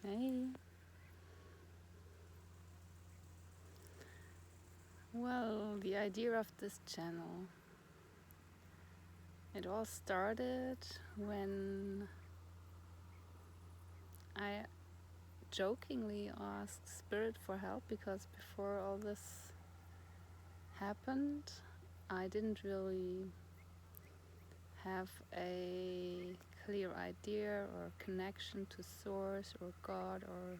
Hey. Well, the idea of this channel, it all started when I jokingly asked Spirit for help, because before all this happened, I didn't really have a clear idea or connection to Source or God or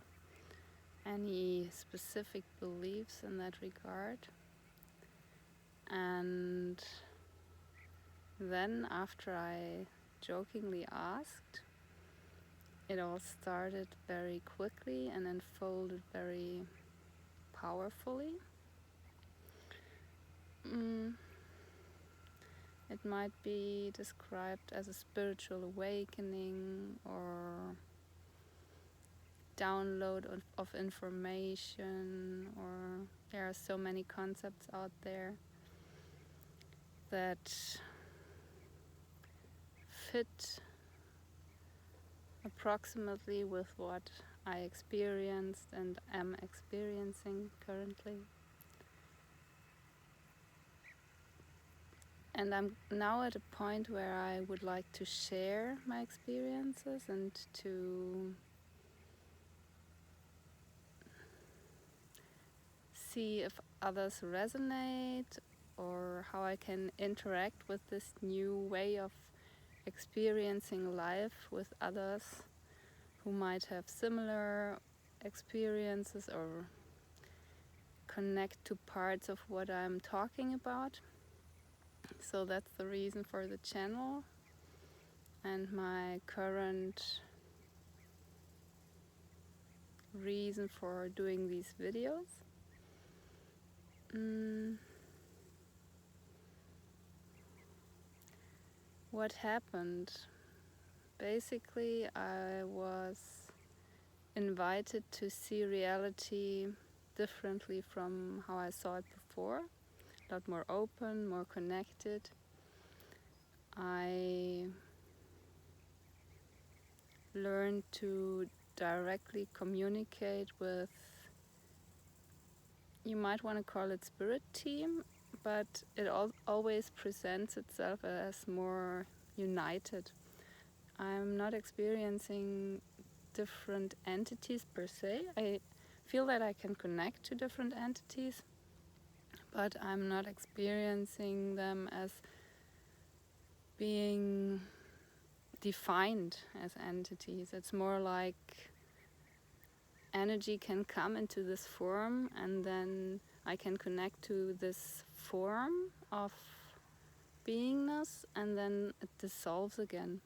any specific beliefs in that regard. And then after I jokingly asked, it all started very quickly and unfolded very powerfully. It might be described as a spiritual awakening or download of information, or there are so many concepts out there that fit approximately with what I experienced and am experiencing currently. And I'm now at a point where I would like to share my experiences and to see if others resonate, or how I can interact with this new way of experiencing life with others who might have similar experiences or connect to parts of what I'm talking about. So that's the reason for the channel and my current reason for doing these videos. What happened? Basically, I was invited to see reality differently from how I saw it before. A lot more open, more connected. I learned to directly communicate with, you might want to call it spirit team, but it always presents itself as more united. I'm not experiencing different entities per se. I feel that I can connect to different entities, but I'm not experiencing them as being defined as entities. It's more like energy can come into this form, and then I can connect to this form of beingness, and then it dissolves again.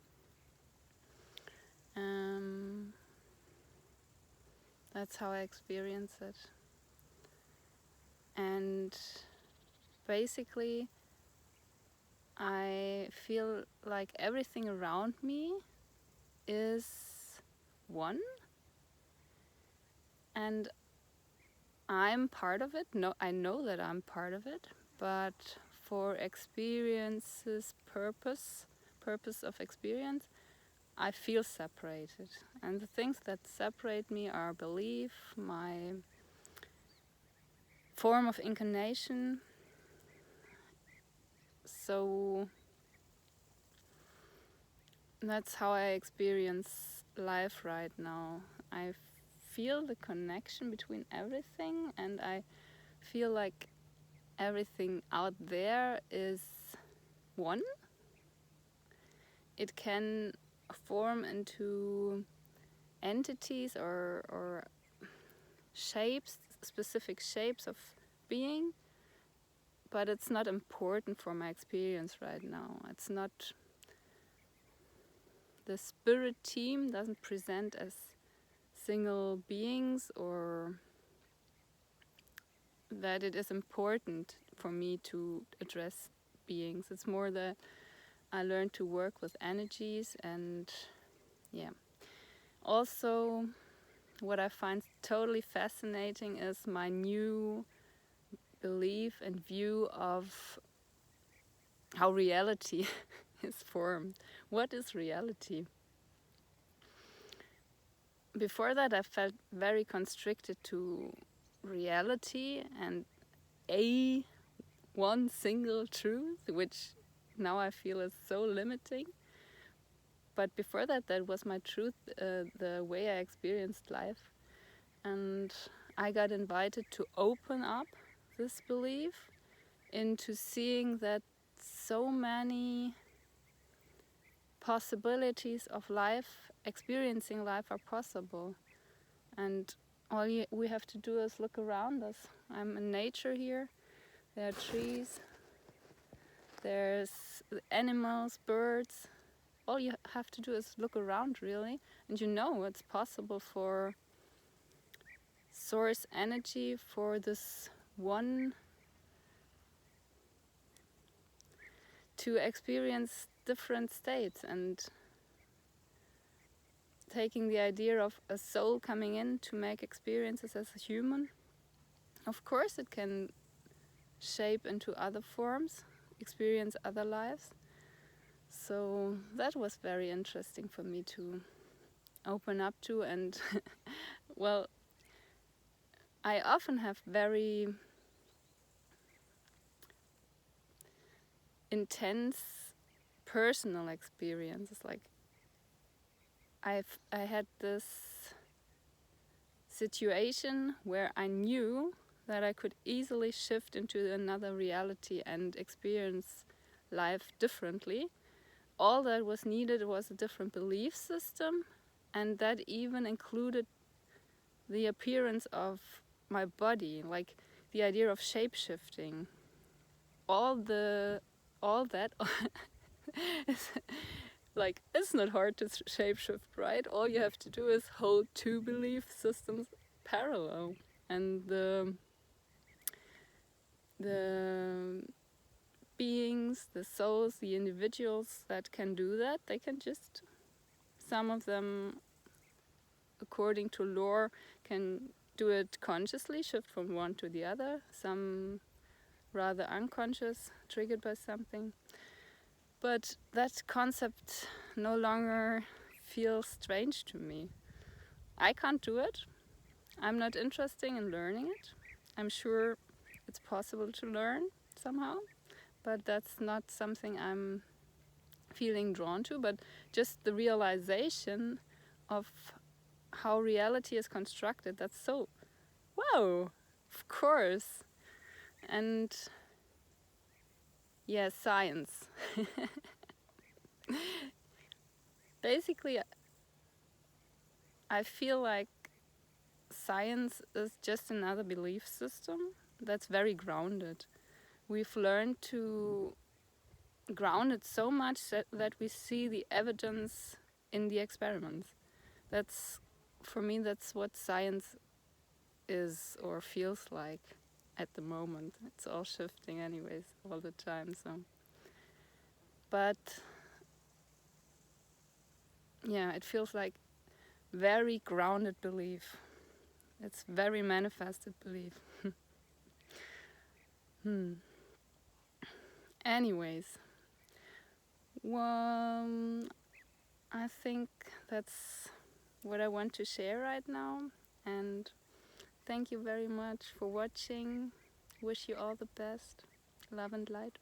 That's how I experience it. And basically, I feel like everything around me is one, and I'm part of it. No, I know that I'm part of it, but for experiences purpose of experience, I feel separated. And the things that separate me are belief, my form of incarnation. So that's how I experience life right now. I feel the connection between everything, and I feel like everything out there is one. It can form into entities or shapes, specific shapes of being, but it's not important for my experience right now. It's not, the spirit team doesn't present as single beings, or that it is important for me to address beings. It's more that I learned to work with energies, and yeah. Also, what I find totally fascinating is my new belief and view of how reality is formed. What is reality? before that I felt very constricted to reality and one single truth, which now I feel is so limiting. But before that, that was my truth, the way I experienced life. And I got invited to open up this belief into seeing that so many possibilities of life, experiencing life, are possible. And all we have to do is look around us. I'm in nature here. There are trees, there's animals, birds. All you have to do is look around, really, and you know it's possible for source energy, for this one to experience different states. And taking the idea of a soul coming in to make experiences as a human, of course it can shape into other forms, experience other lives. So that was very interesting for me to open up to. And well, I often have very intense personal experiences. Like I had this situation where I knew that I could easily shift into another reality and experience life differently. All that was needed was a different belief system, and that even included the appearance of my body, like the idea of shape-shifting. All that is like, it's not hard to shapeshift, right? All you have to do is hold two belief systems parallel, and the beings, the souls, the individuals that can do that, they can just, some of them, according to lore, can do it consciously, shift from one to the other. Some rather unconscious, triggered by something. But that concept no longer feels strange to me. I can't do it. I'm not interested in learning it. I'm sure it's possible to learn somehow, but that's not something I'm feeling drawn to. But just the realization of how reality is constructed, that's so, wow, of course. And yeah, science. Basically, I feel like science is just another belief system that's very grounded. We've learned to ground it so much that we see the evidence in the experiments. That's, for me, that's what science is or feels like at the moment. It's all shifting anyways, all the time. So, but yeah, it feels like very grounded belief. It's very manifested belief. Anyways, well, I think that's what I want to share right now. And thank you very much for watching. Wish you all the best. Love and light.